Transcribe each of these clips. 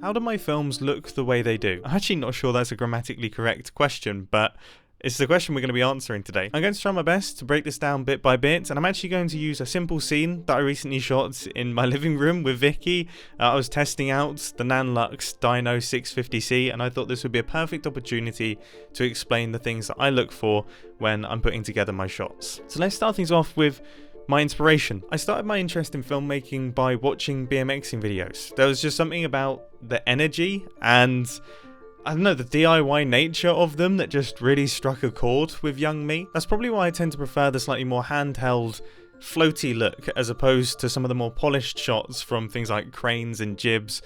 How do my films look the way they do? I'm actually not sure that's a grammatically correct question, but it's the question we're going to be answering today. I'm going to try my best to break this down bit by bit, and I'm actually going to use a simple scene that I recently shot in my living room with Vicky. I was testing out the Nanlux Dino 650C, and I thought this would be a perfect opportunity to explain the things that I look for when I'm putting together my shots. So let's start things off with my inspiration. I started my interest in filmmaking by watching BMXing videos. There was just something about the energy and, I don't know, the DIY nature of them that just really struck a chord with young me. That's probably why I tend to prefer the slightly more handheld, floaty look as opposed to some of the more polished shots from things like cranes and jibs.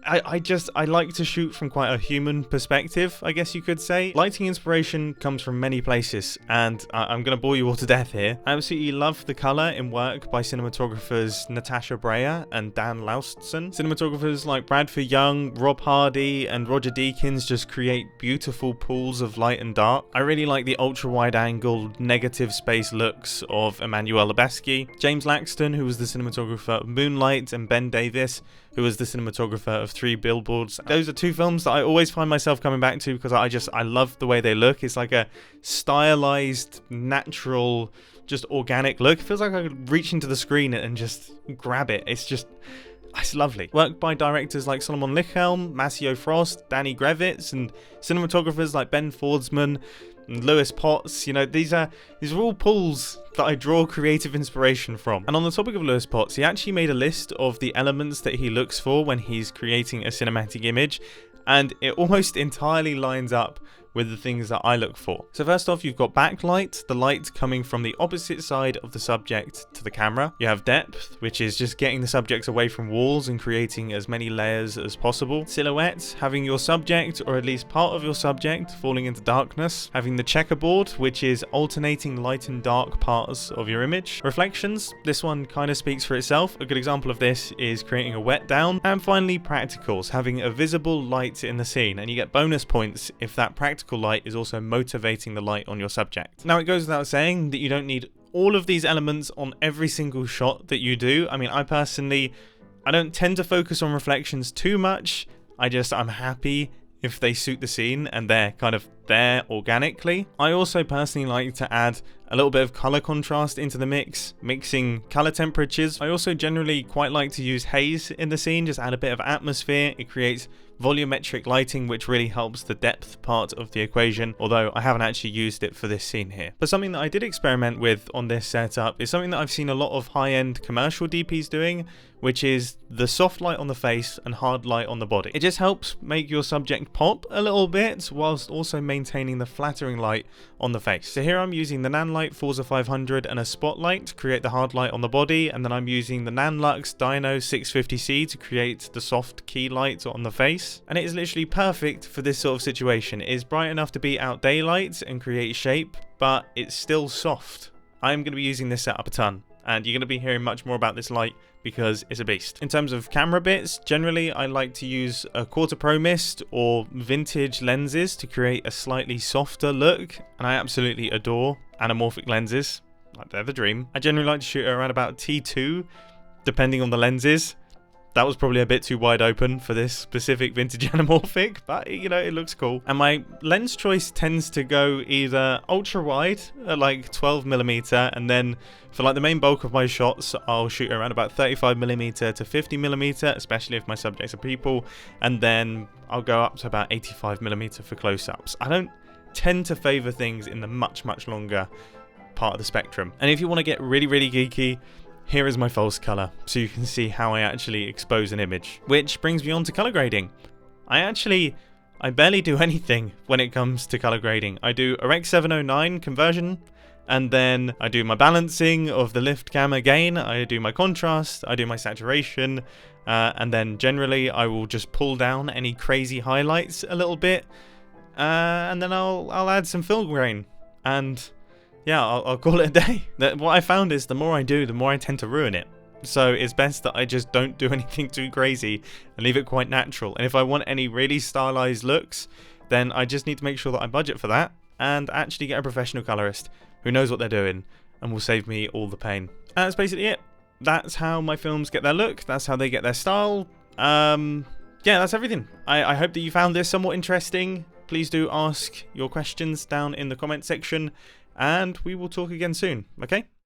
I like to shoot from quite a human perspective, I guess you could say. Lighting inspiration comes from many places, and I'm going to bore you all to death here. I absolutely love the colour in work by cinematographers Natasha Breyer and Dan Laustsen. Cinematographers like Bradford Young, Rob Hardy, and Roger Deakins just create beautiful pools of light and dark. I really like the ultra-wide-angled, negative space looks of Emmanuel Lubezki. James Laxton, who was the cinematographer of Moonlight, and Ben Davis, who was the cinematographer of 3 Billboards. Those are two films that I always find myself coming back to because I love the way they look. It's like a stylized, natural, just organic look. It feels like I could reach into the screen and just grab it. It's lovely. Work by directors like Solomon Lichthelm, Massimo Frost, Danny Grevitz, and cinematographers like Ben Fordsman and Lewis Potts. You know, these are all pulls that I draw creative inspiration from. And on the topic of Lewis Potts, he actually made a list of the elements that he looks for when he's creating a cinematic image, and it almost entirely lines up with the things that I look for. So first off, you've got backlight, the light coming from the opposite side of the subject to the camera. You have depth, which is just getting the subjects away from walls and creating as many layers as possible. Silhouette, having your subject, or at least part of your subject, falling into darkness. Having the checkerboard, which is alternating light and dark parts of your image. Reflections, this one kind of speaks for itself. A good example of this is creating a wet down. And finally, practicals, having a visible light in the scene, and you get bonus points if that practical light is also motivating the light on your subject. Now, it goes without saying that you don't need all of these elements on every single shot that you do. I mean, I don't tend to focus on reflections too much. I'm happy if they suit the scene and they're kind of there organically. I also personally like to add a little bit of color contrast into the mix, mixing color temperatures. I also generally quite like to use haze in the scene, just add a bit of atmosphere. It creates volumetric lighting, which really helps the depth part of the equation, although I haven't actually used it for this scene here. But something that I did experiment with on this setup is something that I've seen a lot of high-end commercial DPs doing, which is the soft light on the face and hard light on the body. It just helps make your subject pop a little bit whilst also maintaining the flattering light on the face. So here I'm using the Nanlite Forza 500 and a spotlight to create the hard light on the body, and then I'm using the Nanlux Dino 650C to create the soft key light on the face. And it is literally perfect for this sort of situation. It is bright enough to beat out daylight and create shape, but it's still soft. I'm going to be using this setup a ton, and you're going to be hearing much more about this light because it's a beast. In terms of camera bits, generally I like to use a quarter pro mist or vintage lenses to create a slightly softer look, and I absolutely adore anamorphic lenses. Like, they're the dream. I generally like to shoot around about T2 depending on the lenses. That was probably a bit too wide open for this specific vintage anamorphic, but you know, it looks cool. And my lens choice tends to go either ultra wide at like 12mm, and then for like the main bulk of my shots, I'll shoot around about 35mm to 50mm, especially if my subjects are people, and then I'll go up to about 85mm for close-ups. I don't tend to favor things in the much longer part of the spectrum. And if you want to get really geeky, here is my false color, so you can see how I actually expose an image. Which brings me on to color grading. I barely do anything when it comes to color grading. I do a Rec 709 conversion, and then I do my balancing of the lift gamma gain, I do my contrast, I do my saturation, and then generally I will just pull down any crazy highlights a little bit, and then I'll add some fill grain, and yeah, I'll call it a day. What I found is the more I do, the more I tend to ruin it. So it's best that I just don't do anything too crazy and leave it quite natural. And if I want any really stylized looks, then I just need to make sure that I budget for that and actually get a professional colorist who knows what they're doing and will save me all the pain. And that's basically it. That's how my films get their look. That's how they get their style. yeah, that's everything. I hope that you found this somewhat interesting. Please do ask your questions down in the comment section, and we will talk again soon, okay?